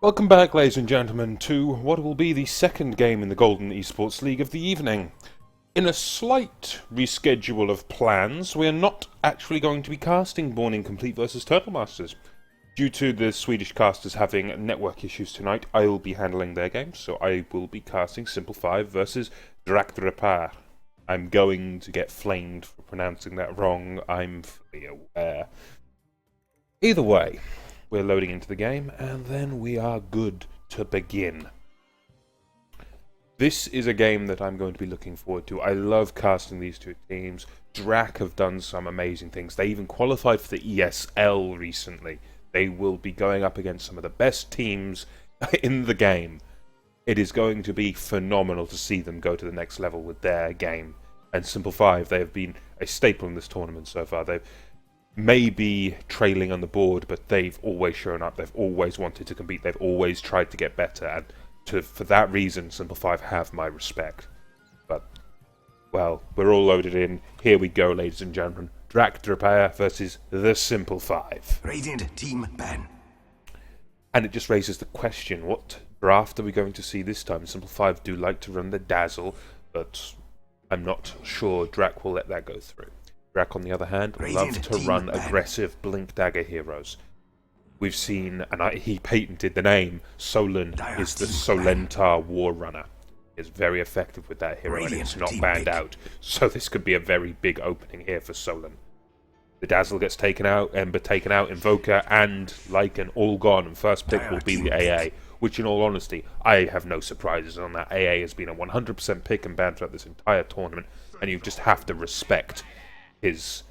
Welcome back, ladies and gentlemen, to what will be the second game in the Golden Esports League of the evening. In a slight reschedule of plans, we are not actually going to be casting Born Incomplete vs Turtle Masters. Due to the Swedish casters having network issues tonight, I will be handling their game, so I will be casting Simple 5 versus Drakdräpare. I'm going to get flamed for pronouncing that wrong, I'm fully aware. Either way, we're loading into the game, and then we are good to begin. This is a game that I'm going to be looking forward to. I love casting these two teams. Drak have done some amazing things. They even qualified for the ESL recently. They will be going up against some of the best teams in the game. It is going to be phenomenal to see them go to the next level with their game. And Simple 5, they have been a staple in this tournament so far. They've maybe trailing on the board, but they've always shown up. They've always wanted to compete. They've always tried to get better, and for that reason, Simple 5 have my respect. But, well, we're all loaded in. Here we go, ladies and gentlemen. Drakdräpare versus the Simple 5. Radiant Team Ban. And it just raises the question, what draft are we going to see this time? Simple 5 do like to run the Dazzle, but I'm not sure Drak will let that go through. Drak, on the other hand, love to run aggressive Blink Dagger heroes. We've seen, and he patented the name, Solan is the Solentar War Runner. Is very effective with that hero, and it's not banned out. So this could be a very big opening here for Solan. The Dazzle gets taken out, Ember taken out, Invoker and Lycan all gone, and first pick will be the AA, which in all honesty, I have no surprises on that. AA has been a 100% pick and ban throughout this entire tournament, and you just have to respect his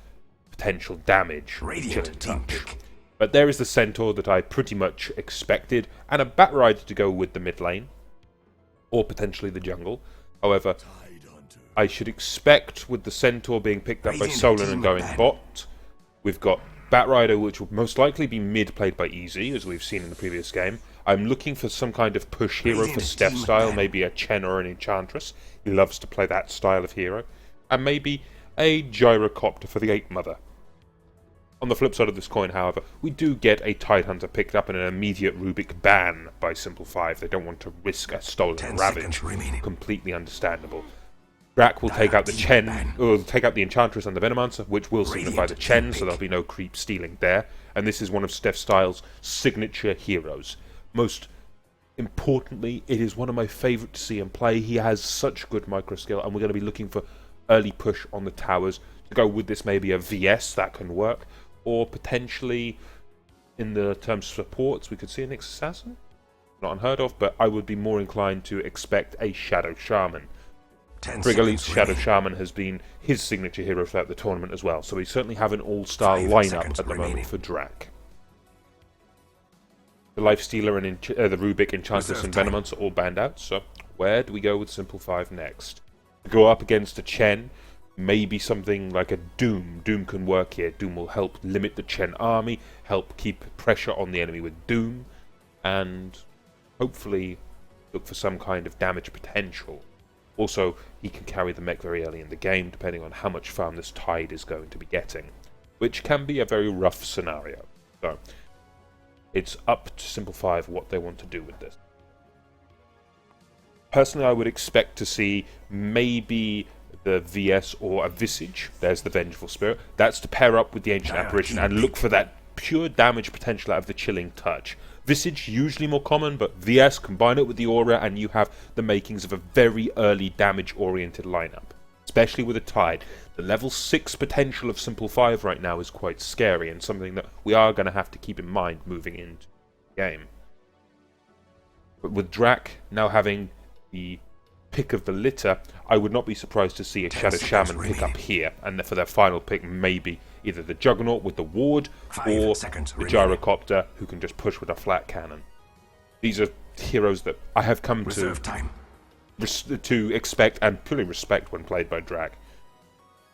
potential damage. Radiant Team Pick. But there is the Centaur that I pretty much expected, and a Bat Rider to go with the mid lane, or potentially the jungle. However, I should expect with the Centaur being picked up by Solan and going bot, we've got Bat Rider, which will most likely be mid played by Easy, as we've seen in the previous game. I'm looking for some kind of push hero for Steph style, maybe a Chen or an Enchantress. He loves to play that style of hero. And maybe a Gyrocopter for the 8 Mother. On the flip side of this coin, however, we do get a Tidehunter picked up and an immediate Rubik ban by Simple 5. They don't want to risk a stolen Ravage. Completely understandable. Drak will take out the Chen, or take out the Enchantress and the Venomancer, which will signify the Chen, so there'll be no creep stealing there. And this is one of Steph Styles' signature heroes. Most importantly, it is one of my favourite to see him play. He has such good micro skill, and we're going to be looking for early push on the towers. To go with this, maybe a VS that can work, or potentially, in the terms of supports, we could see an Assassin. Not unheard of, but I would be more inclined to expect a Shadow Shaman. Frigalite's Shadow Shaman has been his signature hero throughout the tournament as well, so we certainly have an all-star lineup at the moment for Drak. The Lifestealer and the Rubik, Enchantress and Venomancer are all banned out, so where do we go with Simple 5 next? To go up against a Chen, maybe something like a Doom. Doom can work here. Doom will help limit the Chen army, help keep pressure on the enemy with Doom, and hopefully look for some kind of damage potential. Also, he can carry the mech very early in the game, depending on how much farm this Tide is going to be getting, which can be a very rough scenario. So, it's up to Simple 5 what they want to do with this. Personally, I would expect to see maybe the VS or a Visage. There's the Vengeful Spirit. That's to pair up with the Ancient Apparition and look for that pure damage potential out of the Chilling Touch. Visage, usually more common, but VS, combine it with the Aura and you have the makings of a very early damage-oriented lineup. Especially with a Tide. The level 6 potential of Simple 5 right now is quite scary and something that we are going to have to keep in mind moving into the game. But with Drak now having the pick of the litter, I would not be surprised to see a Shadow Shaman pick up here, and for their final pick maybe either the Juggernaut with the ward or the Gyrocopter who can just push with a flat cannon. These are heroes that I have come to expect and purely respect when played by Drak.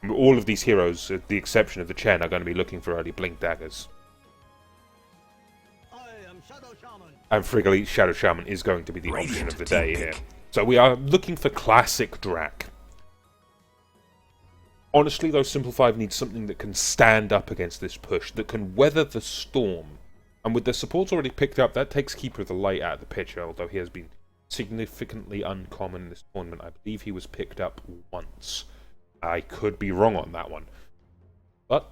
All of these heroes, at the exception of the Chen, are going to be looking for early Blink Daggers. And Frigalite's Shadow Shaman is going to be the option of the day here. So we are looking for classic Drak. Honestly, though, Simple 5 needs something that can stand up against this push, that can weather the storm And with the supports already picked up, that takes Keeper of the Light out of the picture, although he has been significantly uncommon in this tournament. I believe he was picked up once. I could be wrong on that one. But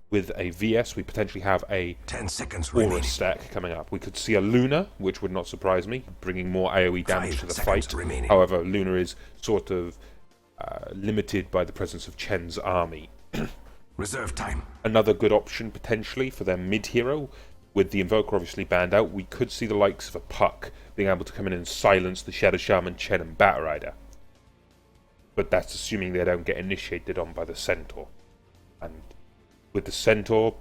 with a VS, we potentially have a 10 seconds Aura remaining. stack coming up. We could see a Luna, which would not surprise me, bringing more AoE damage 5 to the seconds fight. remaining. However, Luna is sort of limited by the presence of Chen's army. Reserve time. Another good option, potentially, for their mid-hero. With the Invoker obviously banned out, we could see the likes of a Puck being able to come in and silence the Shadow Shaman, Chen, and Bat Rider. But that's assuming they don't get initiated on by the Centaur. And with the Centaur,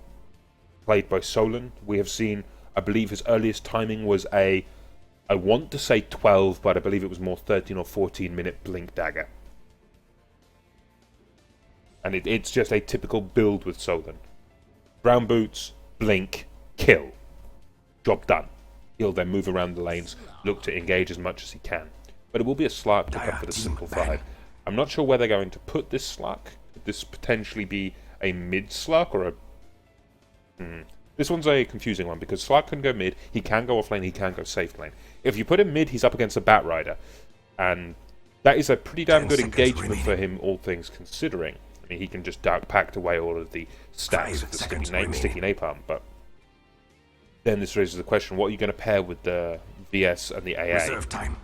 played by Solon, we have seen, I believe his earliest timing was I want to say 12, but I believe it was more 13 or 14 minute Blink Dagger. And it's just a typical build with Solon. Brown boots, blink, kill. Job done. He'll then move around the lanes, look to engage as much as he can. But it will be a Slark pickup for the simple 5. I'm not sure where they're going to put this Slark. Could this potentially be a mid Slark or a... This one's a confusing one, because Slark can go mid, he can go off lane, he can go safe lane. If you put him mid, he's up against a Bat Rider. And that is a pretty damn 10 good seconds engagement remaining. for him, all things considering. I mean, he can just Dark Pact away all of the stacks 5 of the seconds sticky napalm, but then this raises the question, what are you going to pair with the VS and the AA? Reserve time.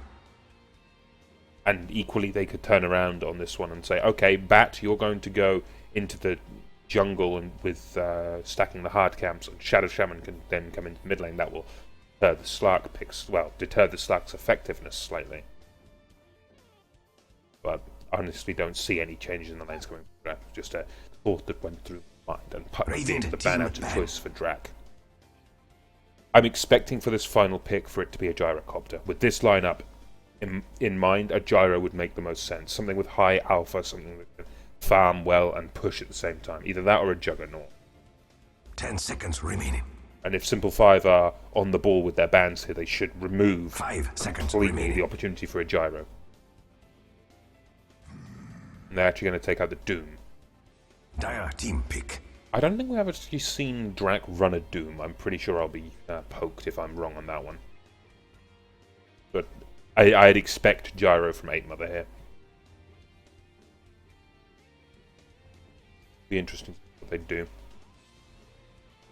And equally, they could turn around on this one and say, okay, Bat, you're going to go into the jungle and with stacking the hard camps, and Shadow Shaman can then come into mid lane. That will deter the Slark picks, well, deter the Slark's effectiveness slightly. But I honestly don't see any changes in the lanes coming from Drak. Just a thought that went through my mind, and Puck being Radiant the team ban out of ban. choice for Drak. I'm expecting for this final pick for it to be a gyrocopter. With this lineup in mind, a gyro would make the most sense. Something with high alpha, something that can farm well and push at the same time. Either that or a juggernaut. 10 seconds remaining. And if Simple 5 are on the ball with their bans here, they should remove 5 seconds completely remaining. the opportunity for a gyro. And they're actually going to take out the Doom. Dire team pick. I don't think we've actually seen Drak run a Doom. I'm pretty sure I'll be poked if I'm wrong on that one. But I'd expect gyro from 8 Mother here. Be interesting to see what they do.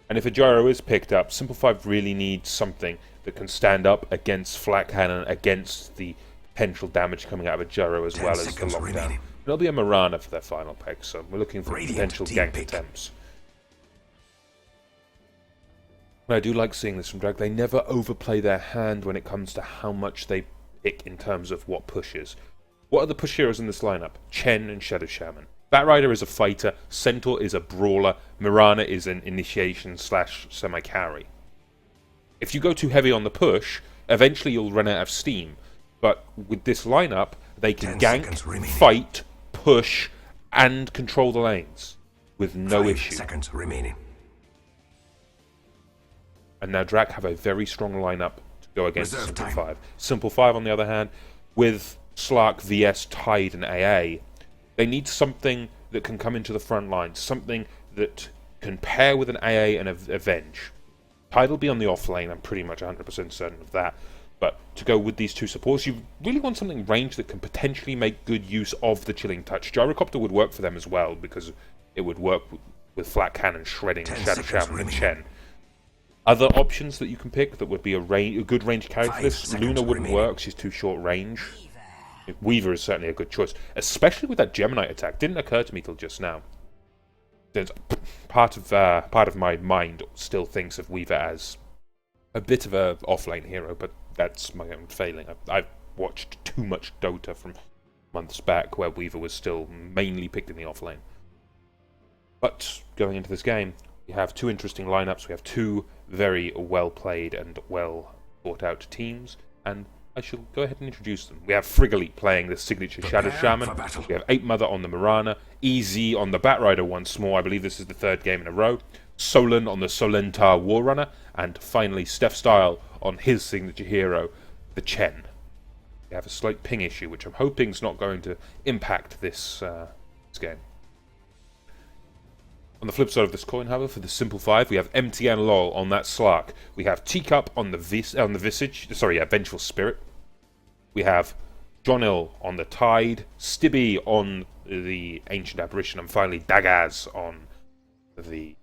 And if a gyro is picked up, Simple 5 really needs something that can stand up against Flat Cannon, against the potential damage coming out of a gyro, as 10 well as the seconds lockdown. remaining. It'll be a Mirana for their final pick, so we're looking for Radiant potential team gank pick. attempts. And I do like seeing this from Drak. They never overplay their hand when it comes to how much they pick in terms of what pushes. What are the push heroes in this lineup? Chen and Shadow Shaman. Bat Rider is a fighter, Centaur is a brawler, Mirana is an initiation / semi-carry. If you go too heavy on the push, eventually you'll run out of steam. But with this lineup, they can 10 gank, seconds remaining. fight, push, and control the lanes with no 5 issue. seconds remaining. And now Drak have a very strong lineup to go against Reserve Simple time. 5. Simple 5, on the other hand, with Slark, VS, Tide, and AA, they need something that can come into the front line, something that can pair with an AA and Avenge. Tide will be on the off lane, I'm pretty much 100% certain of that. But to go with these two supports, you really want something ranged that can potentially make good use of the Chilling Touch. Gyrocopter would work for them as well, because it would work with Flat Cannon shredding 10 Shadow seconds Shaman and remaining. Chen. Other options that you can pick that would be a good range carry for 5 this, seconds Luna wouldn't remaining. work, she's too short range. Weaver is certainly a good choice, especially with that Gemini attack. Didn't occur to me till just now. There's part of my mind still thinks of Weaver as a bit of a off-lane hero, but that's my own failing. I've watched too much Dota from months back where Weaver was still mainly picked in the off-lane. But going into this game, we have two interesting lineups. We have two very well-played and well-thought-out teams, and I shall go ahead and introduce them. We have Frigolite playing the signature Shadow Prepare Shaman. for battle. We have 8 Mother on the Mirana. EZ on the Bat Rider once more. I believe this is the third game in a row. Solon on the Solentar Warrunner. And finally, Steph Style on his signature hero, the Chen. We have a slight ping issue, which I'm hoping is not going to impact this game. On the flip side of this coin, however, for the simple 5, we have MTN LOL on that Slark. We have Teacup on the Visage. Sorry, Vengeful Spirit. We have Jonil on the Tide. Stibby on the Ancient Apparition. And finally, Dagaz on the...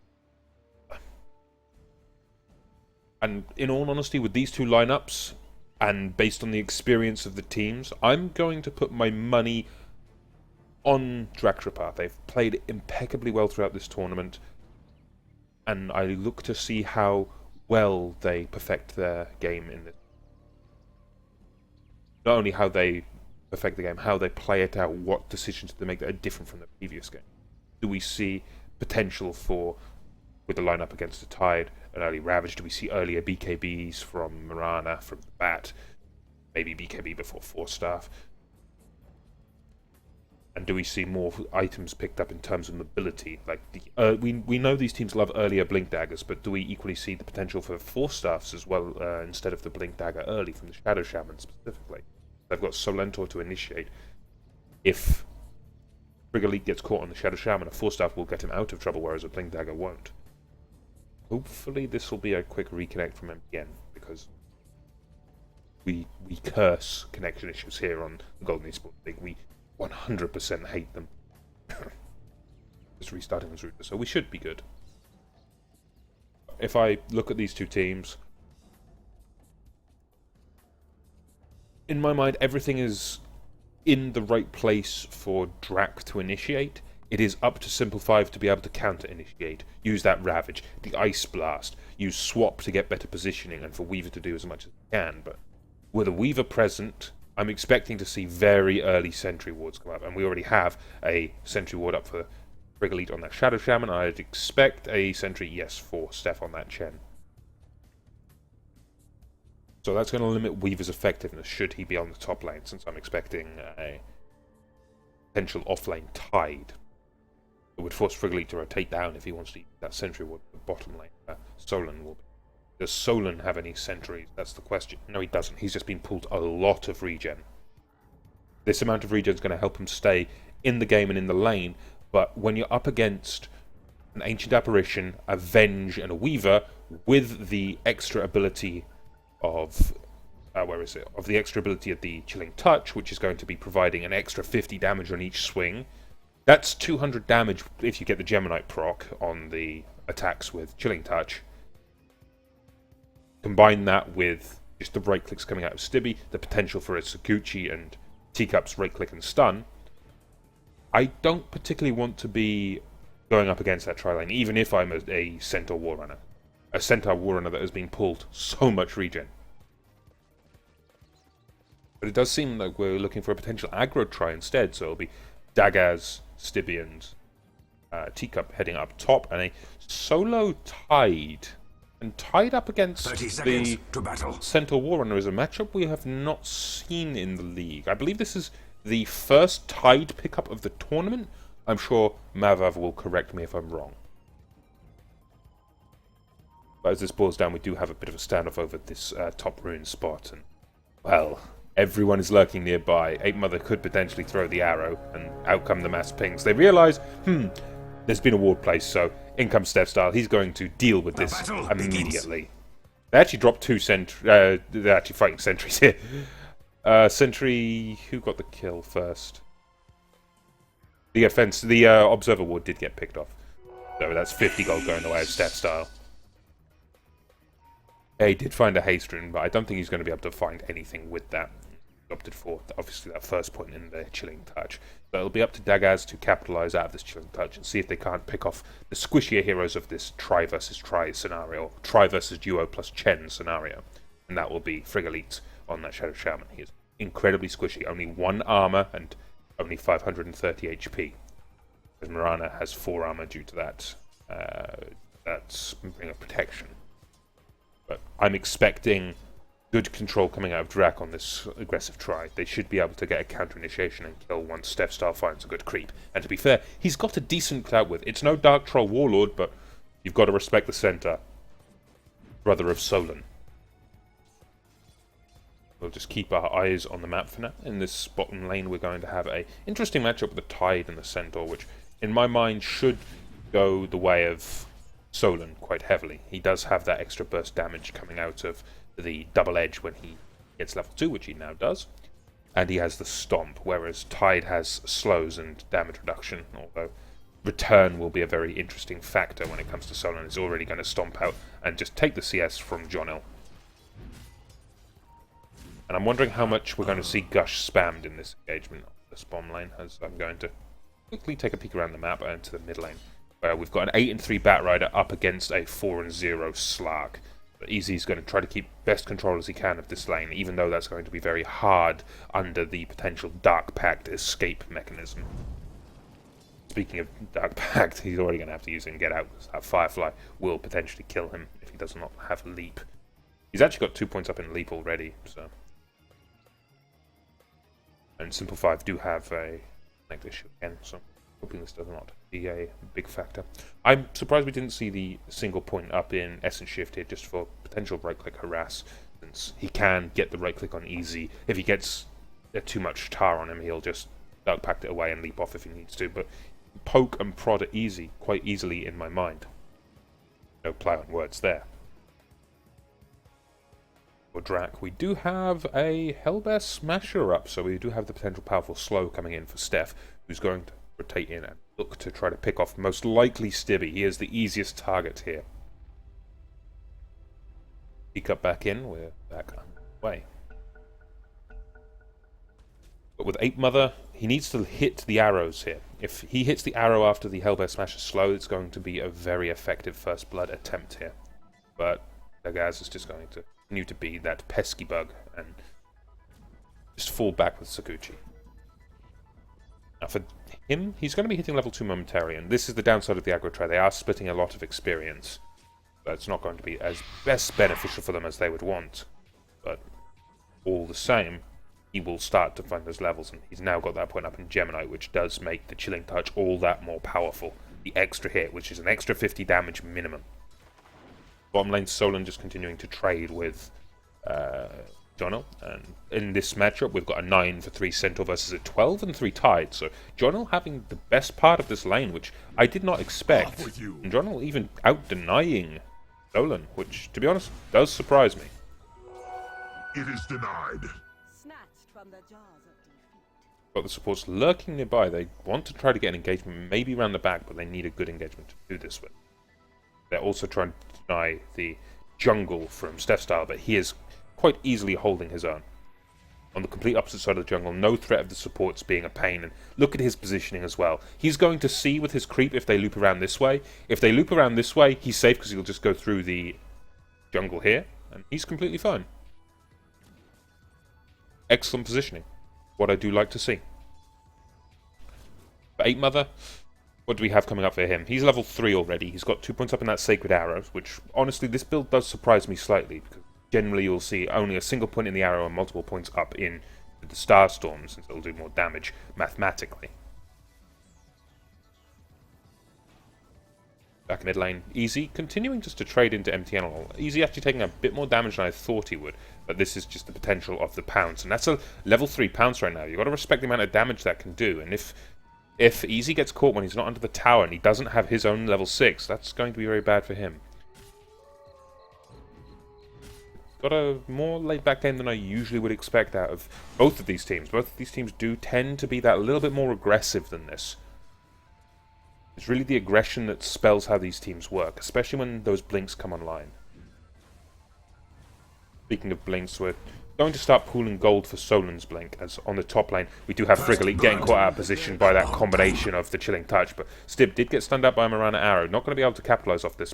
And in all honesty, with these two lineups, and based on the experience of the teams, I'm going to put my money on Drakdräpare. They've played impeccably well throughout this tournament, and I look to see how well they perfect their game in this. Not only how they perfect the game, how they play it out, what decisions they make that are different from the previous game. Do we see potential for, with the lineup against the Tide, an early Ravage? Do we see earlier BKBs from Mirana, from the Bat? Maybe BKB before 4-staff? And do we see more items picked up in terms of mobility? Like we know these teams love earlier Blink Daggers, but do we equally see the potential for 4-staffs as well, instead of the Blink Dagger early from the Shadow Shaman specifically? They've got Solentor to initiate. If Frigolite gets caught on the Shadow Shaman, a 4-staff will get him out of trouble, whereas a Blink Dagger won't. Hopefully this will be a quick reconnect from MPN, because we curse connection issues here on the Golden Esports League. We 100% hate them. Just restarting this router, so we should be good. If I look at these two teams, in my mind, everything is in the right place for Drak to initiate. It is up to Simple 5 to be able to counter-initiate. Use that Ravage, the Ice Blast, use Swap to get better positioning, and for Weaver to do as much as he can. But with a Weaver present, I'm expecting to see very early Sentry Wards come up. And we already have a Sentry Ward up for Frigolite on that Shadow Shaman. I'd expect a Sentry, yes, for Steph on that Chen. So that's going to limit Weaver's effectiveness should he be on the top lane, since I'm expecting a potential off-lane Tide. It would force Frigolite to rotate down if he wants to use that Sentry Ward at the bottom lane. Solon will be. Does Solon have any sentries? That's the question. No, he doesn't. He's just been pulled a lot of regen. This amount of regen is going to help him stay in the game and in the lane, but when you're up against an Ancient Apparition, a Venge, and a Weaver, with the extra ability of... of the extra ability of the Chilling Touch, which is going to be providing an extra 50 damage on each swing, that's 200 damage if you get the Geminite proc on the attacks with Chilling Touch. Combine that with just the right clicks coming out of Stibby, the potential for a Sakuchi and Teacup's right click and stun. I don't particularly want to be going up against that tri-lane, even if I'm a Centaur Warrunner. A Centaur Warrunner that has been pulled so much regen. But it does seem like we're looking for a potential aggro try instead, so it'll be Dagaz, Stibby, and Teacup heading up top, and a solo Tide. And tied up against the Centaur Warrunner is a matchup we have not seen in the league. I believe this is the first Tide pickup of the tournament. I'm sure Mavav will correct me if I'm wrong. But as this boils down, we do have a bit of a standoff over this top rune spot. And, well, everyone is lurking nearby. Ape Mother could potentially throw the arrow, and out come the mass pings. They realise, there's been a ward placed, so in comes Steph Style. He's going to deal with this immediately. They actually dropped two they're actually fighting sentries here. Sentry, who got the kill first? The Observer Ward did get picked off. So that's 50 gold going away of Steph Style. He did find a haste rune, but I don't think he's going to be able to find anything with that. He opted for, obviously, that first point in the Chilling Touch. But it'll be up to Dagaz to capitalise out of this Chilling Touch and see if they can't pick off the squishier heroes of this try versus try scenario, try versus duo plus Chen scenario. And that will be Frigolite on that Shadow Shaman. He is incredibly squishy, only 1 armour and only 530 HP. Because Mirana has 4 armour due to that. That's Ring of Protection. But I'm expecting good control coming out of Drak on this aggressive try. They should be able to get a counter-initiation and kill once Steph Star finds a good creep. And to be fair, he's got a decent clout with. It's no Dark Troll Warlord, but you've got to respect the center. Brother of Solon. We'll just keep our eyes on the map for now. In this bottom lane, we're going to have a interesting matchup with the Tide and the Centaur, which, in my mind, should go the way of Solon quite heavily. He does have that extra burst damage coming out of the double edge when he gets level 2, which he now does. And he has the stomp, whereas Tide has slows and damage reduction, although return will be a very interesting factor when it comes to Solon. He's already going to stomp out and just take the CS from Jonil. And I'm wondering how much we're going to see Gush spammed in this engagement on this bomb lane, as I'm going to quickly take a peek around the map and to the mid lane, where we've got an 8-3 Batrider up against a 4-0 Slark. But Easy's going to try to keep best control as he can of this lane, even though that's going to be very hard under the potential Dark Pact escape mechanism. Speaking of Dark Pact, he's already going to have to use it and get out, because that Firefly will potentially kill him if he does not have a leap. He's actually got 2 points up in leap already, so... And Simple 5 do have a neck issue again, so hoping this does not be a big factor. I'm surprised we didn't see the single point up in Essence Shift here, just for potential right-click harass, since he can get the right-click on Easy. If he gets too much tar on him, he'll just Dark Pact it away and leap off if he needs to, but poke and prod at Easy quite easily in my mind. No play on words there. For Drak, we do have a Hellbear Smasher up, so we do have the potential powerful slow coming in for Steph, who's going to rotate in and look to try to pick off most likely Stibby. He is the easiest target here. Peek up back in, we're back underway. But with Ape Mother, he needs to hit the arrows here. If he hits the arrow after the Hellbear Smasher slow, it's going to be a very effective first blood attempt here. But Dagaz is just going to continue to be that pesky bug and just fall back with Sakuchi. Now for him, he's going to be hitting level 2 momentarily, and this is the downside of the aggro try. They are splitting a lot of experience, but it's not going to be as best beneficial for them as they would want. But all the same, he will start to find those levels, and he's now got that point up in Gemini, which does make the Chilling Touch all that more powerful. The extra hit, which is an extra 50 damage minimum. Bottom lane, Solon just continuing to trade with Jonil, and in this matchup we've got a 9 for 3 Centaur versus a 12 and 3 Tide, so Jonil having the best part of this lane, which I did not expect, and Jonil even out-denying Solon, which, to be honest, does surprise me. It is denied. Snatched from the jaws of defeat. Got the supports lurking nearby. They want to try to get an engagement, maybe around the back, but they need a good engagement to do this with. They're also trying to deny the jungle from Steph Style, but he is quite easily holding his own. On the complete opposite side of the jungle, no threat of the supports being a pain, and look at his positioning as well. He's going to see with his creep if they loop around this way. If they loop around this way, he's safe because he'll just go through the jungle here, and he's completely fine. Excellent positioning. What I do like to see. For Ape Mother, what do we have coming up for him? He's level 3 already. He's got 2 points up in that Sacred Arrow, which, honestly, this build does surprise me slightly, because generally you'll see only a single point in the arrow and multiple points up in the Starstorm, since it'll do more damage mathematically. Back mid lane, Easy continuing just to trade into MTN. Easy actually taking a bit more damage than I thought he would, but this is just the potential of the pounce, and that's a level 3 pounce right now. You've got to respect the amount of damage that can do, and if Easy gets caught when he's not under the tower and he doesn't have his own level 6, that's going to be very bad for him. Got a more laid-back game than I usually would expect out of both of these teams. Both of these teams do tend to be that little bit more aggressive than this. It's really the aggression that spells how these teams work, especially when those blinks come online. Speaking of blinks, we're going to start pooling gold for Solon's blink, as on the top lane we do have Frigolite getting caught out of position by that combination of the Chilling Touch, but Stib did get stunned up by a Marana Arrow. Not going to be able to capitalize off this.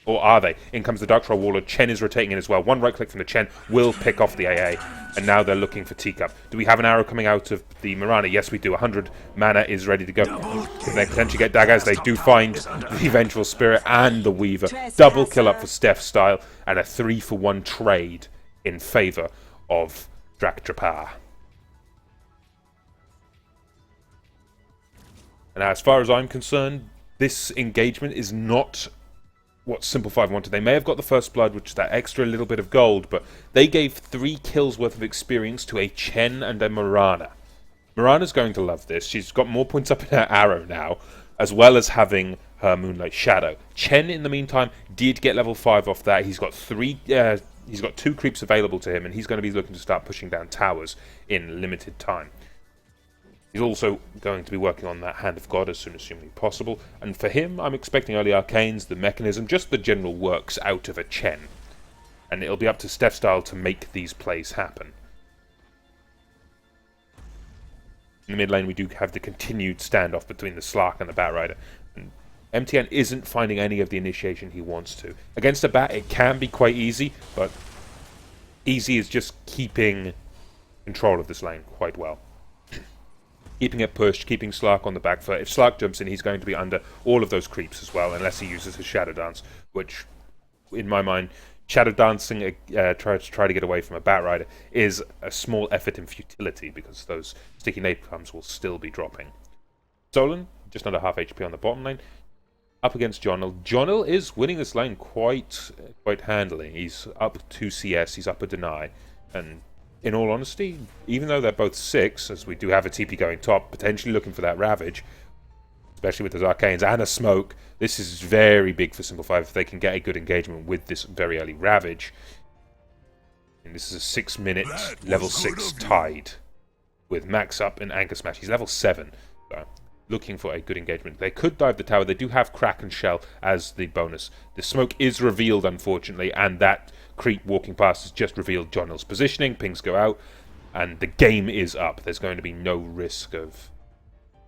Or are they? In comes the Darktroll Warlord. Chen is rotating in as well. One right click from the Chen will pick off the AA. And now they're looking for Teacup. Do we have an arrow coming out of the Marana? Yes, we do. 100 mana is ready to go. If they potentially get daggers, they do find the Vengeful Spirit and the Weaver. Double kill up for Steph Style. And a 3-for-1 trade in favour of Drakdräpare. And as far as I'm concerned, this engagement is not what Simple 5 wanted. They may have got the first blood, which is that extra little bit of gold, but they gave 3 kills worth of experience to a Chen and a Marana. Marana's going to love this. She's got more points up in her arrow now, as well as having her Moonlight Shadow. Chen, in the meantime, did get level 5 off that. He's got 2 creeps available to him, and he's going to be looking to start pushing down towers in limited time. He's also going to be working on that Hand of God as soon as humanly possible, and for him, I'm expecting early arcanes, the mechanism, just the general works out of a Chen. And it'll be up to Steph Style to make these plays happen. In the mid lane, we do have the continued standoff between the Slark and the Batrider. And MTN isn't finding any of the initiation he wants to. Against a Bat, it can be quite easy, but easy is just keeping control of this lane quite well. Keeping it pushed, keeping Slark on the back foot. If Slark jumps in, he's going to be under all of those creeps as well, unless he uses his Shadow Dance, which, in my mind, Shadow Dancing, try to get away from a Batrider, is a small effort in futility, because those sticky napalms will still be dropping. Solon, just under half HP on the bottom lane, up against Jonil. Jonil is winning this lane quite handily. He's up 2 CS, he's up a deny, and in all honesty, even though they're both 6, as we do have a TP going top, potentially looking for that Ravage, especially with those Arcanes and a Smoke, this is very big for Simple 5 if they can get a good engagement with this very early Ravage. And this is a 6-minute level 6 Tide with Max up and Anchor Smash. He's level 7, so looking for a good engagement. They could dive the tower. They do have Crack and Shell as the bonus. The Smoke is revealed, unfortunately, and that creep walking past has just revealed Jonil's positioning. Pings go out, and the game is up. There's going to be no risk of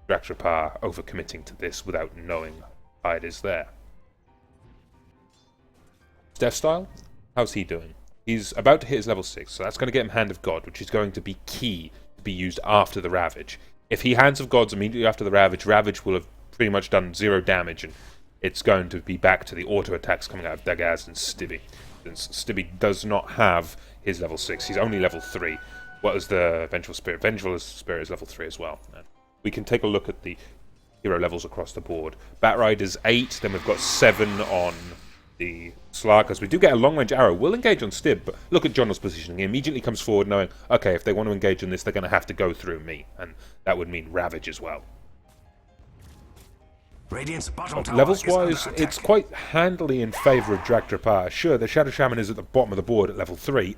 Drakdräpare overcommitting to this without knowing Tide is there. Steph Style, how's he doing? He's about to hit his level 6, so that's going to get him Hand of God, which is going to be key to be used after the Ravage. If he Hands of Gods immediately after the Ravage, Ravage will have pretty much done 0 damage, and it's going to be back to the auto attacks coming out of Dagaz and Stibby. Since Stibby does not have his level 6, he's only level 3. What is the Vengeful Spirit? Vengeful Spirit is level 3 as well. And we can take a look at the hero levels across the board. Batrider's 8, then we've got 7 on the Slark, as we do get a long-range arrow. We'll engage on Stib, but look at Jonil's positioning. He immediately comes forward knowing, okay, if they want to engage in this, they're going to have to go through me, and that would mean Ravage as well. Levels-wise, it's quite handily in favour of Drakdräpare. Sure, the Shadow Shaman is at the bottom of the board at level 3,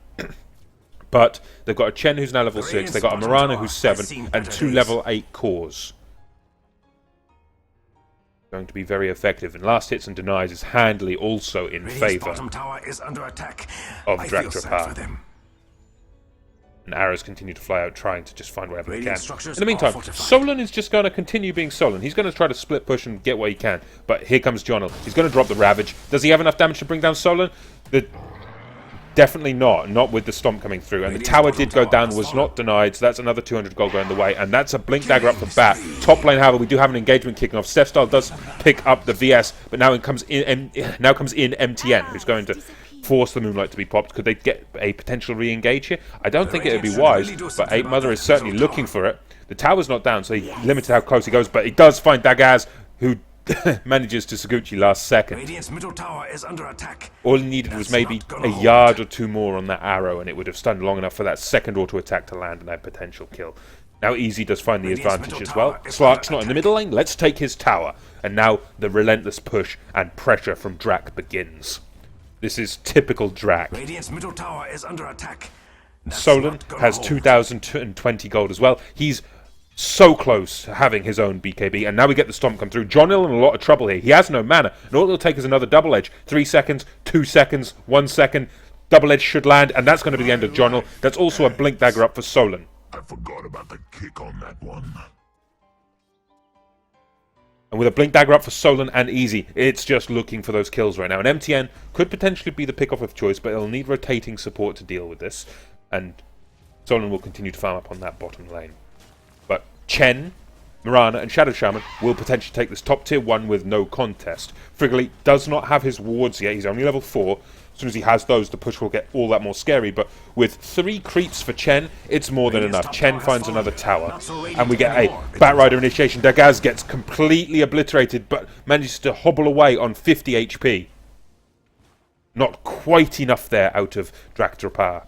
but they've got a Chen who's now level 6, they've got a Mirana who's 7, and 2 level 8 cores. Going to be very effective, and last hits and denies is handily also in favour of Drakdräpare. And arrows continue to fly out, trying to just find wherever they can. In the meantime, Solon is just going to continue being Solon. He's going to try to split push and get what he can. But here comes Jonil. He's going to drop the Ravage. Does he have enough damage to bring down Solon? Definitely not. Not with the Stomp coming through. And the tower did go down, was not denied. So that's another 200 gold going the way. And that's a Blink Dagger up for Bat. Top lane, however, we do have an engagement kicking off. Steph Style does pick up the VS, but now comes in MTN, who's going to force the Moonlight to be popped. Could they get a potential re-engage here? I don't think it would be wise, but Ape Mother is certainly looking for it. The tower's not down, so he limited how close he goes, but he does find Dagaz, who manages to Saguchi last second. Middle tower is under attack. All he needed was maybe a yard or 2 more on that arrow, and it would have stunned long enough for that second auto attack to land and a potential kill. Now Easy does find the advantage as well. Slark's not in the middle lane, let's take his tower. And now the relentless push and pressure from Drak begins. This is typical Drak. Radiant's middle tower is under attack. Solon has 2,020 gold as well. He's so close to having his own BKB, and now we get the Stomp come through. Jonil in a lot of trouble here. He has no mana, and all it'll take is another double edge. 3 seconds, 2 seconds, 1 second. Double edge should land, and that's going to be the end of Jonil. That's also a Blink Dagger up for Solon. I forgot about the kick on that one. And with a Blink Dagger up for Solon and Easy, it's just looking for those kills right now. And MTN could potentially be the pick-off of choice, but it'll need rotating support to deal with this. And Solon will continue to farm up on that bottom lane. But Chen, Mirana, and Shadow Shaman will potentially take this top tier 1 with no contest. Frigolite does not have his wards yet. He's only level 4. As soon as he has those, the push will get all that more scary. But with 3 creeps for Chen, it's more than enough. Chen finds another tower. And we get a Batrider initiation. Dagaz gets completely obliterated, but manages to hobble away on 50 HP. Not quite enough there out of Drakdräpare.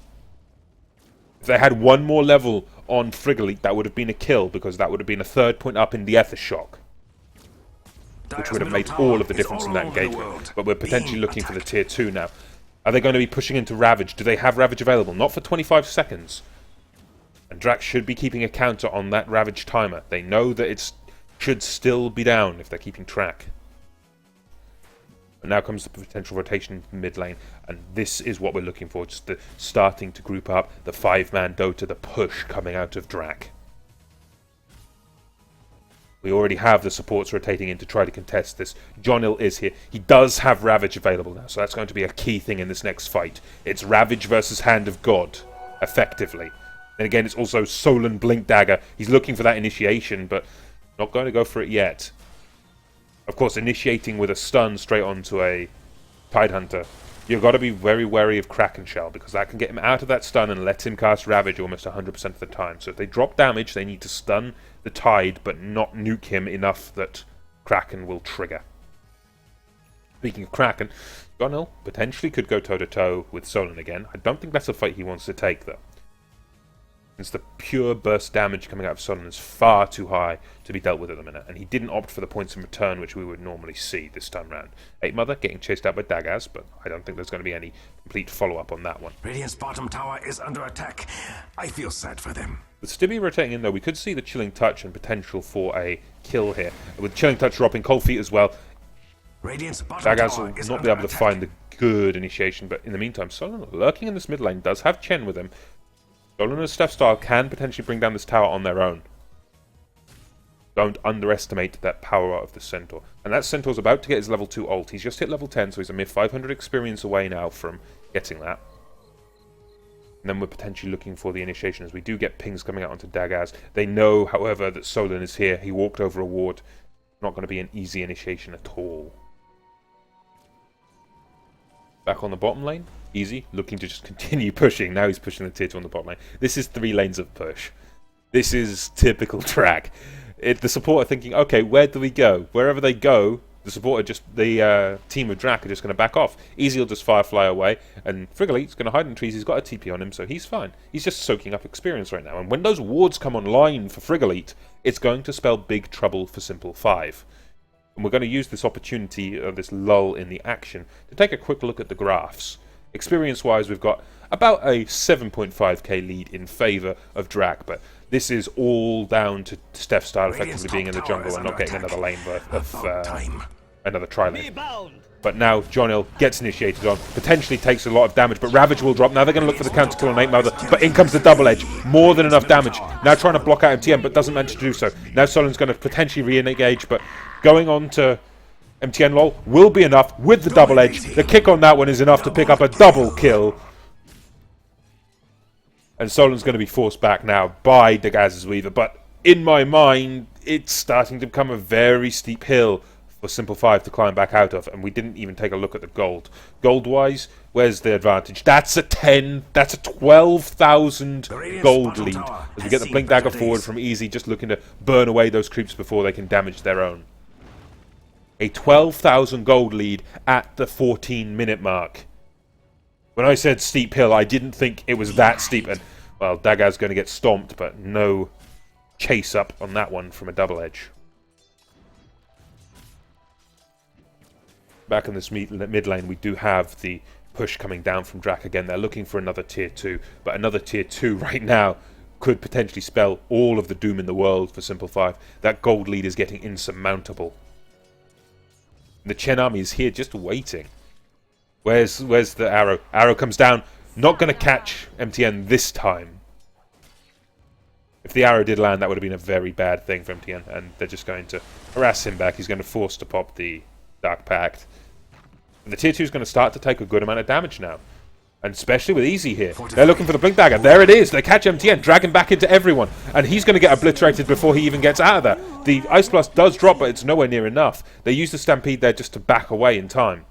If they had 1 more level on Frigolite, that would have been a kill, because that would have been a 3rd point up in the Ether Shock. which would have made all of the difference in that engagement. But we're potentially looking for the tier 2 now. Are they going to be pushing into Ravage? Do they have Ravage available? Not for 25 seconds. And Drak should be keeping a counter on that Ravage timer. They know that it should still be down if they're keeping track. But now comes the potential rotation in mid lane, and this is what we're looking for. Just the starting to group up, the 5-man Dota, the push coming out of Drak. We already have the supports rotating in to try to contest this. Jonil is here. He does have Ravage available now, so that's going to be a key thing in this next fight. It's Ravage versus Hand of God, effectively. And again, it's also Solon Blink Dagger. He's looking for that initiation, but not going to go for it yet. Of course, initiating with a stun straight onto a Tidehunter, you've got to be very wary of Kraken Shell, because that can get him out of that stun and let him cast Ravage almost 100% of the time. So if they drop damage, they need to stun the Tide, but not nuke him enough that Kraken will trigger. Speaking of Kraken, Gonil potentially could go toe-to-toe with Solon again. I don't think that's a fight he wants to take, though, since the pure burst damage coming out of Solon is far too high to be dealt with at the minute, and he didn't opt for the points in return which we would normally see this time round. 8 Mother getting chased out by Dagaz, but I don't think there's going to be any complete follow-up on that one. Radiant's bottom tower is under attack. I feel sad for them. With Stibby rotating in, though, we could see the Chilling Touch and potential for a kill here. With Chilling Touch dropping, Cold Feet as well, Radiant's bottom Dagaz tower will is not under be able to attack. find the good initiation, but in the meantime, Solon lurking in this mid lane does have Chen with him. Solon and Steph Style can potentially bring down this tower on their own. Don't underestimate that power of the Centaur. And that Centaur's about to get his level 2 ult. He's just hit level 10, so he's a mere 500 experience away now from getting that. And then we're potentially looking for the initiation, as we do get pings coming out onto Dagaz. They know, however, that Solon is here. He walked over a ward. Not going to be an easy initiation at all. Back on the bottom lane, Easy, looking to just continue pushing. Now he's pushing the tier 2 on the bottom lane. This is 3 lanes of push. This is typical Drak. The support are thinking, okay, where do we go? Wherever they go, the support are just, the team of Drak are just going to back off. Easy will just Firefly away, and Frigolite's going to hide in trees. He's got a TP on him, so he's fine. He's just soaking up experience right now. And when those wards come online for Frigolite, it's going to spell big trouble for Simple 5. And we're going to use this opportunity, this lull in the action, to take a quick look at the graphs. Experience-wise, we've got about a 7.5k lead in favour of Drak, but this is all down to Steph Style effectively being in the jungle and not getting another lane of another tri-lane. But now Jonil gets initiated on, potentially takes a lot of damage, but Ravage will drop. Now they're going to look for the counter kill on 8 Mother, but in comes the double edge. More than enough damage. Now trying to block out MTN, but doesn't manage to do so. Now Solon's going to potentially re-engage, but going on to MTN lol will be enough with the double edge. The kick on that one is enough to pick up a double kill. And Solon's going to be forced back now by Dagaz's Weaver. But in my mind, it's starting to become a very steep hill for Simple 5 to climb back out of. And we didn't even take a look at the gold. Gold-wise, where's the advantage? That's a 12,000 gold lead. As we get the Blink Dagger forward from Easy, just looking to burn away those creeps before they can damage their own. A 12,000 gold lead at the 14-minute mark. When I said steep hill, I didn't think it was that steep. And, well, Dagaz's going to get stomped, but no chase up on that one from a double edge. Back in this mid lane, we do have the push coming down from Drak again. They're looking for another tier 2, but another tier 2 right now could potentially spell all of the doom in the world for Simple 5. That gold lead is getting insurmountable. The Chen army is here just waiting. Where's the arrow? Arrow comes down. Not going to catch MTN this time. If the arrow did land, that would have been a very bad thing for MTN. And they're just going to harass him back. He's going to force to pop the Dark Pact. And the tier 2 is going to start to take a good amount of damage now. And especially with Easy here. They're looking for the Blink Dagger. There it is. They catch MTN. Drag him back into everyone. And he's going to get obliterated before he even gets out of there. The Ice Blast does drop, but it's nowhere near enough. They use the Stampede there just to back away in time.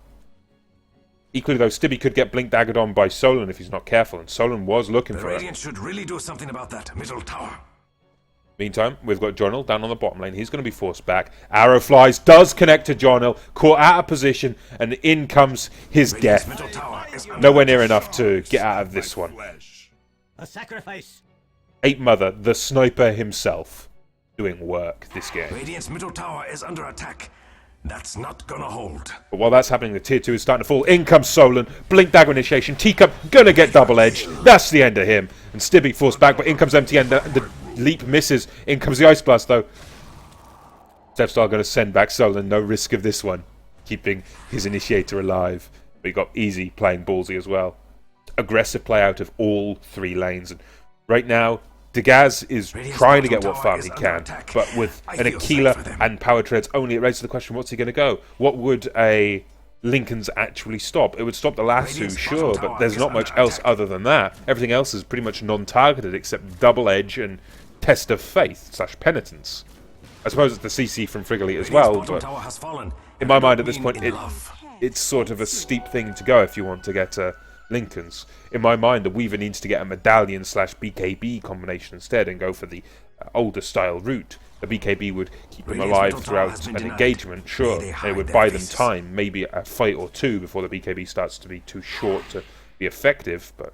Equally, though, Stibby could get Blink Daggered on by Solon if he's not careful. And Solon was looking for it. Radiant should really do something about that middle tower. Meantime, we've got Jonil down on the bottom lane. He's going to be forced back. Arrow flies, does connect to Jonil, caught out of position, and in comes his death. Nowhere near enough to get out of this one. A sacrifice. 8 Mother, the sniper himself, doing work this game. Radiant's middle tower is under attack. That's not gonna hold. But while that's happening, the tier 2 is starting to fall. In comes Solon. Blink Dagger initiation. Teacup gonna get double edged. That's the end of him. And Stibby forced back, but in comes MTN. The leap misses. In comes the Ice Blast, though. Stepstyle gonna send back Solon. No risk of this one. Keeping his initiator alive. But he got easy playing ballsy as well. Aggressive play out of all 3 lanes. And right now, Dagaz is trying to get what farm he can, but with an Aquila and power treads only, it raises the question, what's he going to go? What would a Lincoln's actually stop? It would stop the lasso, sure, but there's not much else other than that. Everything else is pretty much non-targeted except Double Edge and Test of Faith / Penitence. I suppose it's the CC from Frigolite as well, but in my mind at this point, it's sort of a steep thing to go if you want to get Lincolns. In my mind, the Weaver needs to get a medallion / BKB combination instead and go for the older style route. The BKB would keep them alive throughout an engagement, sure. It would buy them time, maybe a fight or 2 before the BKB starts to be too short to be effective. But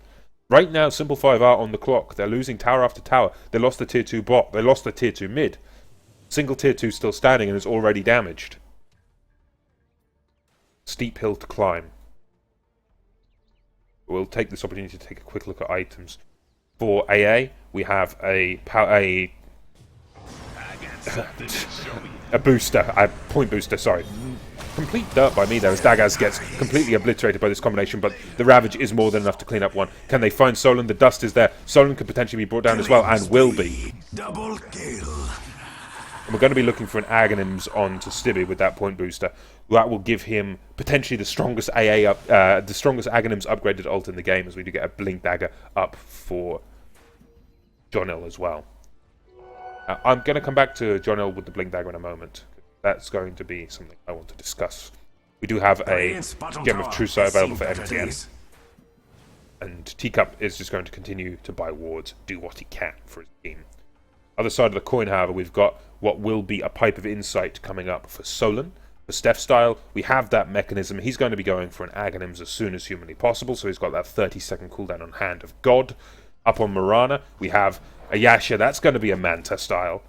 right now, Simple 5 are on the clock. They're losing tower after tower. They lost the tier 2 bot. They lost the tier 2 mid. Single tier 2 still standing and is already damaged. Steep hill to climb. We'll take this opportunity to take a quick look at items. For AA, we have a booster, a point booster, sorry. Complete dirt by me there as Dagaz gets completely obliterated by this combination, but the Ravage is more than enough to clean up one. Can they find Solon? The dust is there. Solon could potentially be brought down as well, and will be. Double kill. And we're going to be looking for an Aghanims on to Stibby with that point booster. That will give him potentially the strongest the strongest Aghanims upgraded ult in the game, as we do get a Blink Dagger up for John L as well. I'm going to come back to John L with the Blink Dagger in a moment. That's going to be something I want to discuss. We do have a Gem of Truce available for MTN. And Teacup is just going to continue to buy wards, do what he can for his team. Other side of the coin, however, we've got what will be a Pipe of Insight coming up for Solon. For Steph Style, we have that mechanism. He's going to be going for an Aghanims as soon as humanly possible, so he's got that 30-second cooldown on Hand of God. Up on Mirana, we have a Yasha. That's going to be a Manta style.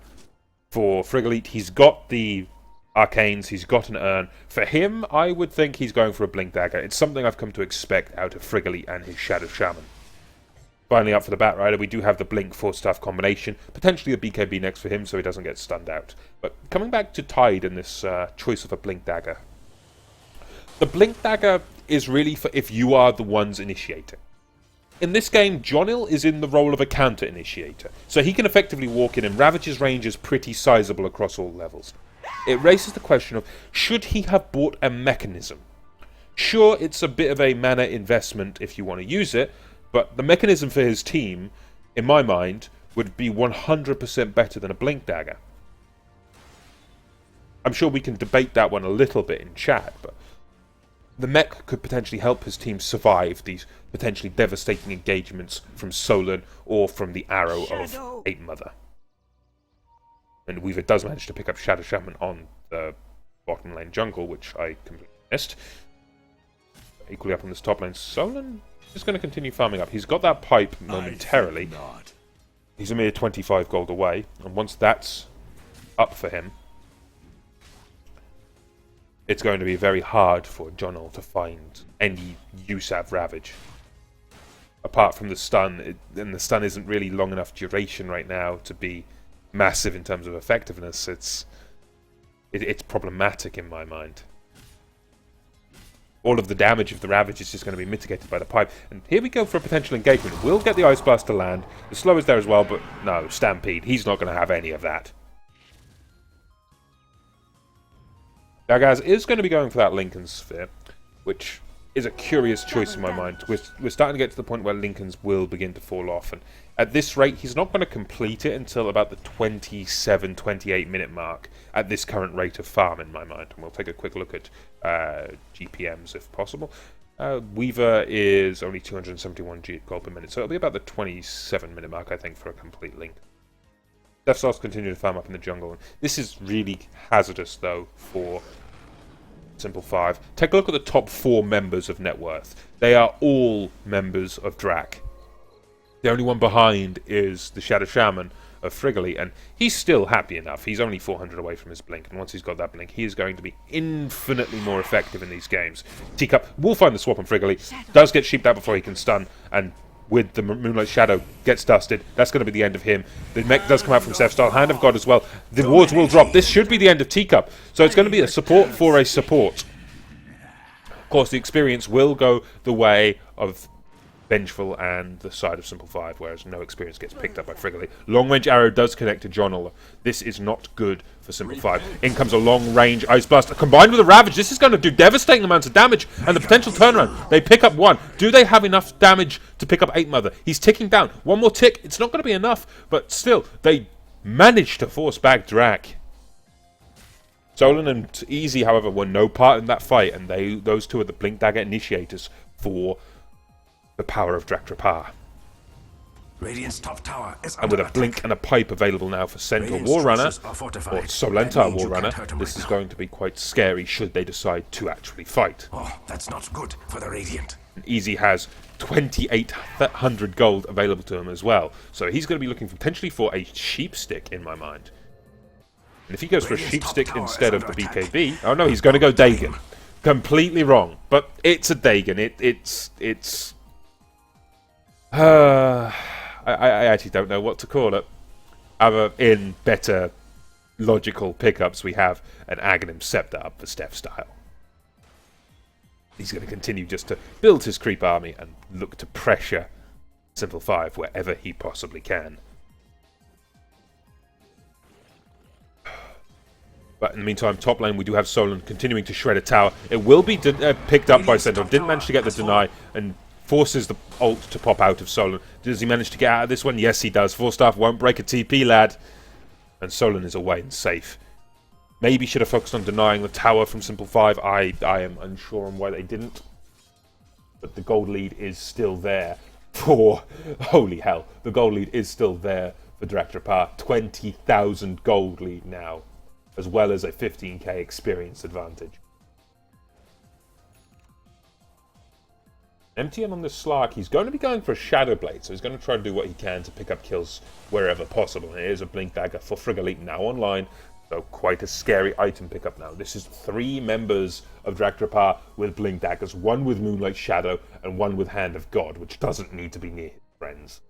For Frigolite, he's got the Arcanes, he's got an Urn. For him, I would think he's going for a Blink Dagger. It's something I've come to expect out of Frigolite and his Shadow Shaman. Finally, up for the Bat Rider, we do have the Blink 4-staff combination. Potentially a BKB next for him so he doesn't get stunned out. But coming back to Tide and this choice of a Blink Dagger. The Blink Dagger is really for if you are the ones initiating. In this game, Jonil is in the role of a counter-initiator. So he can effectively walk in, and Ravage's range is pretty sizable across all levels. It raises the question of, should he have bought a mechanism? Sure, it's a bit of a mana investment if you want to use it, but the mechanism for his team, in my mind, would be 100% better than a Blink Dagger. I'm sure we can debate that one a little bit in chat, but the mech could potentially help his team survive these potentially devastating engagements from Solon or from the arrow of 8 Mother. And Weaver does manage to pick up Shadow Shaman on the bottom lane jungle, which I completely missed. Equally up on this top lane, Solon is going to continue farming up. He's got that pipe momentarily. He's a mere 25 gold away, and once that's up for him, it's going to be very hard for Jonal to find any use out of Ravage. Apart from the stun, and the stun isn't really long enough duration right now to be massive in terms of effectiveness. It's problematic in my mind. All of the damage of the Ravage is just going to be mitigated by the pipe. And here we go for a potential engagement. We'll get the Ice Blast to land. The slow is there as well, but no, Stampede. He's not going to have any of that. Dagaz is going to be going for that Lincoln Sphere, which is a curious choice in my mind. We're starting to get to the point where Lincolns will begin to fall off. And at this rate, he's not going to complete it until about the 27, 28 minute mark at this current rate of farm in my mind. And we'll take a quick look at GPMs if possible. Weaver is only 271 gold per minute, so it'll be about the 27 minute mark, I think, for a complete link. Death Stars continue to farm up in the jungle. This is really hazardous, though, for Simple 5. Take a look at the top 4 members of Net Worth. They are all members of Drak. The only one behind is the Shadow Shaman, of Frigoli, and he's still happy enough. He's only 400 away from his blink, and once he's got that blink, he is going to be infinitely more effective in these games. Teacup will find the swap on Frigoli, does get sheeped out before he can stun, and with the Moonlight Shadow, gets dusted. That's going to be the end of him. The mech does come out from Seth-Style, Hand of God as well. The wards will drop. This should be the end of Teacup, so it's going to be a support for a support. Of course, the experience will go the way of Vengeful and the side of Simple 5, whereas no experience gets picked up by Frigoli. Long range arrow does connect to John Oller. This is not good for Simple 5. In comes a long range Ice Blast combined with a Ravage. This is going to do devastating amounts of damage, and the potential turnaround. They pick up 1. Do they have enough damage to pick up 8 Mother? He's ticking down. 1 more tick. It's not going to be enough, but still, they managed to force back Drak. Solon and Easy, however, were no part in that fight, and those two are the Blink Dagger initiators for the power of Drakdräpare. Radiant's top tower is And with a blink and a pipe available now for Centaur Warrunner, or Solentar Warrunner, this is going to be quite scary should they decide to actually fight. Oh, that's not good for the Radiant. Easy has 2,800 gold available to him as well, so he's going to be looking potentially for a sheep stick in my mind. And if he goes for a sheep stick instead of the BKB, oh no, he's going to go Dagon. Completely wrong, but it's a Dagon. It's I actually don't know what to call it. Other in better logical pickups, we have an Aghanim Scepter up for Seth-Style. He's going to continue just to build his creep army and look to pressure Simple 5 wherever he possibly can. But in the meantime, top lane, we do have Solon continuing to shred a tower. It will be picked up by Centaur. Didn't manage to get the deny and forces the ult to pop out of Solon. Does he manage to get out of this one? Yes, he does. Forstaff won't break a TP, lad. And Solon is away and safe. Maybe should have focused on denying the tower from Simple 5. I am unsure on why they didn't. But the gold lead is still there for... Holy hell. The gold lead is still there for Drakdräpare. 20,000 gold lead now, as well as a 15k experience advantage. MTN on this Slark, he's going to be going for a Shadow Blade, so he's going to try to do what he can to pick up kills wherever possible. And here's a Blink Dagger for Frigoli now online, so quite a scary item pickup now. This is 3 members of Drakdräpare with Blink Daggers, 1 with Moonlight Shadow and 1 with Hand of God, which doesn't need to be near his friends.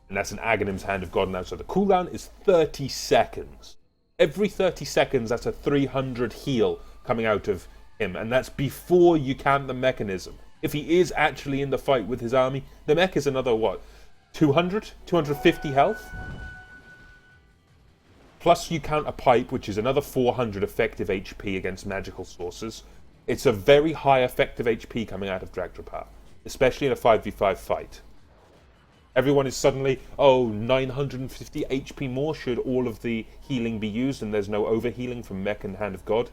And that's an Aghanim's Hand of God now, so the cooldown is 30 seconds. Every 30 seconds, that's a 300 heal coming out of him, and that's before you count the mechanism. If he is actually in the fight with his army, the mech is another, what, 200? 250 health? Plus you count a pipe, which is another 400 effective HP against magical sources. It's a very high effective HP coming out of Drakdräpare, especially in a 5v5 fight. Everyone is suddenly, oh, 950 HP more should all of the healing be used, and there's no overhealing from mech and Hand of God.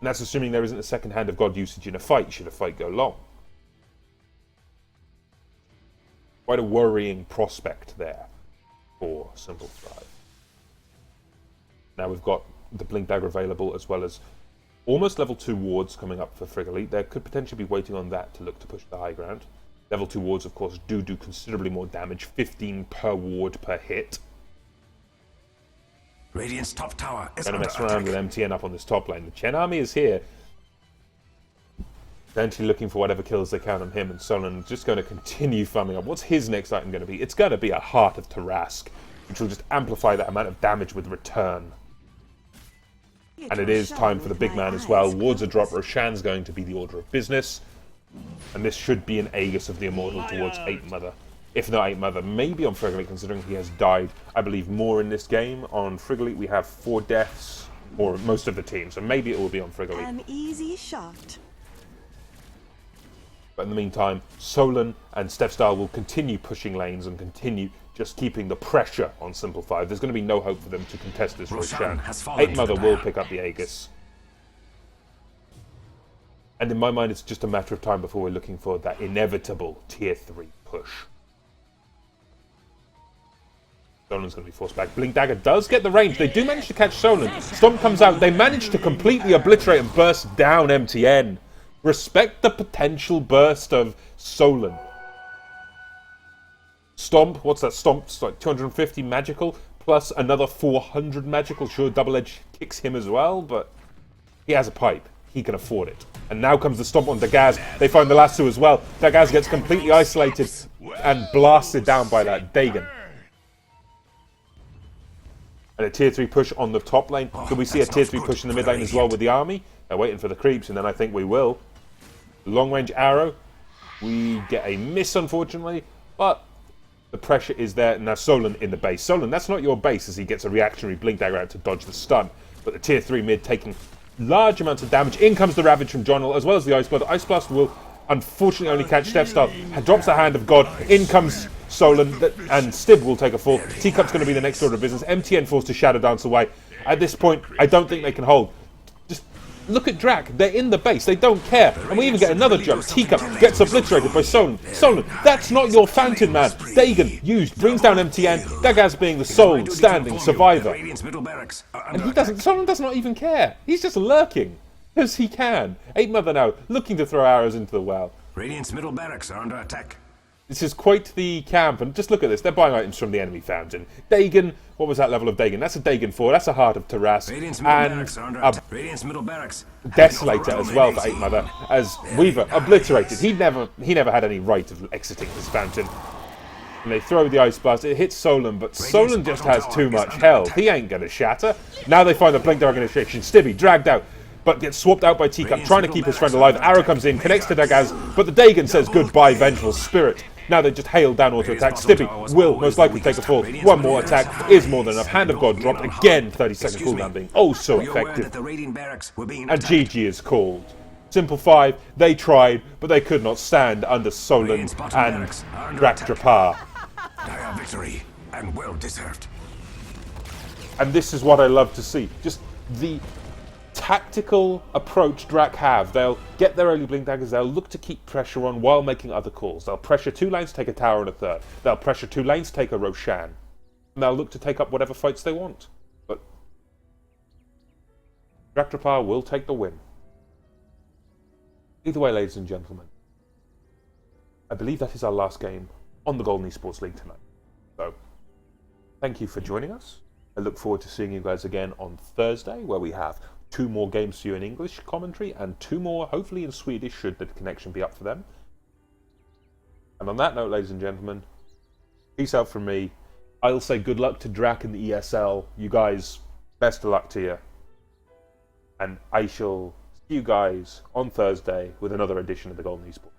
And that's assuming there isn't a second Hand of God usage in a fight, should a fight go long. Quite a worrying prospect there for Simple 5. Now we've got the Blink Dagger available, as well as almost level 2 wards coming up for Frigoli. There could potentially be waiting on that to look to push the high ground. Level 2 wards, of course, do considerably more damage, 15 per ward per hit. Radiant's top tower is Gonna under mess around with MTN up on this top lane. The Chen army is here, potentially looking for whatever kills they can on him, and Solon just going to continue farming up. What's his next item going to be? It's going to be a Heart of Tarask, which will just amplify that amount of damage with return. And it is time for the big man as well. Wards are dropped. Roshan's going to be the order of business. And this should be an Aegis of the Immortal towards 8 Mother. If not 8 Mother, maybe on Frigoli, considering he has died, I believe, more in this game. On Frigoli, we have 4 deaths, or most of the team, so maybe it will be on Frigoli. An easy shot. But in the meantime, Solon and Seth-Style will continue pushing lanes and continue just keeping the pressure on Simple 5. There's going to be no hope for them to contest this Roshan. 8 Mother will pick up the Aegis. And in my mind, it's just a matter of time before we're looking for that inevitable Tier 3 push. Solon's going to be forced back. Blink Dagger does get the range. They do manage to catch Solon. Storm comes out. They manage to completely obliterate and burst down MTN. Respect the potential burst of Solon. Stomp, what's that? Stomp's like 250 magical, plus another 400 magical. Sure, Double Edge kicks him as well, but he has a pipe. He can afford it. And now comes the stomp on Dagaz. They find the last two as well. Dagaz gets completely isolated and blasted down by that Dagon. And a tier 3 push on the top lane. Could we see a tier 3 push in the mid lane as well with the army? They're waiting for the creeps, and then I think we will. Long range arrow. We get a miss, unfortunately, but the pressure is there. Now Solon in the base. Solon, that's not your base, as he gets a reactionary blink dagger out to dodge the stun. But the tier 3 mid taking large amounts of damage. In comes the Ravage from Jonal, as well as the Ice Blood. Ice Blast will unfortunately only catch Deathstar. Drops the Hand of God. In comes Solon, and Stib will take a fall. Teacup's going to be the next order of business. MTN forced to Shadow Dance away. At this point, I don't think they can hold. Just look at Drak. They're in the base. They don't care. And we even get another jump. Teacup gets obliterated by Solon. Solon, that's not your fountain, man. Dagon, used, brings down MTN. Dagaz being the sole standing survivor. And he doesn't, Solon does not even care. He's just lurking. As he can. 8 Mother now, looking to throw arrows into the well. Radiant's middle barracks are under attack. This is quite the camp, and just look at this. They're buying items from the enemy fountain. Dagon, what was that level of Dagon? That's a Dagon 4, that's a Heart of Taras, and a Desolator as well for 8 Mother, as Weaver obliterated. He never had any right of exiting his fountain. And they throw the Ice Blast, it hits Solon, but Solon just has too much health. He ain't gonna shatter. Now they find the Blink Dagger Initiation. Stibby dragged out, but gets swapped out by Teacup, trying to keep his friend alive. Arrow comes in, connects to Dagaz, but the Dagon says goodbye, Vengeful Spirit. Now they just hail down auto attack. Stibby will most likely take a fall. One more attack is more than enough. Hand of God dropped again. 30-second cooldown being oh so effective. And GG is called. Simple 5. They tried, but they could not stand under Solon and Drakdräpare. Dire victory, and well deserved. And this is what I love to see. Just the tactical approach Drak have. They'll get their early blink daggers, they'll look to keep pressure on while making other calls. They'll pressure 2 lanes, take a tower and a third. They'll pressure 2 lanes, take a Roshan. And they'll look to take up whatever fights they want. But Drakdräpare will take the win. Either way, ladies and gentlemen, I believe that is our last game on the Golden Esports League tonight. So, thank you for joining us. I look forward to seeing you guys again on Thursday, where we have 2 more games for you in English commentary, and 2 more, hopefully in Swedish, should the connection be up for them. And on that note, ladies and gentlemen, peace out from me. I'll say good luck to Drak in the ESL. You guys, best of luck to you. And I shall see you guys on Thursday with another edition of the Golden Esports.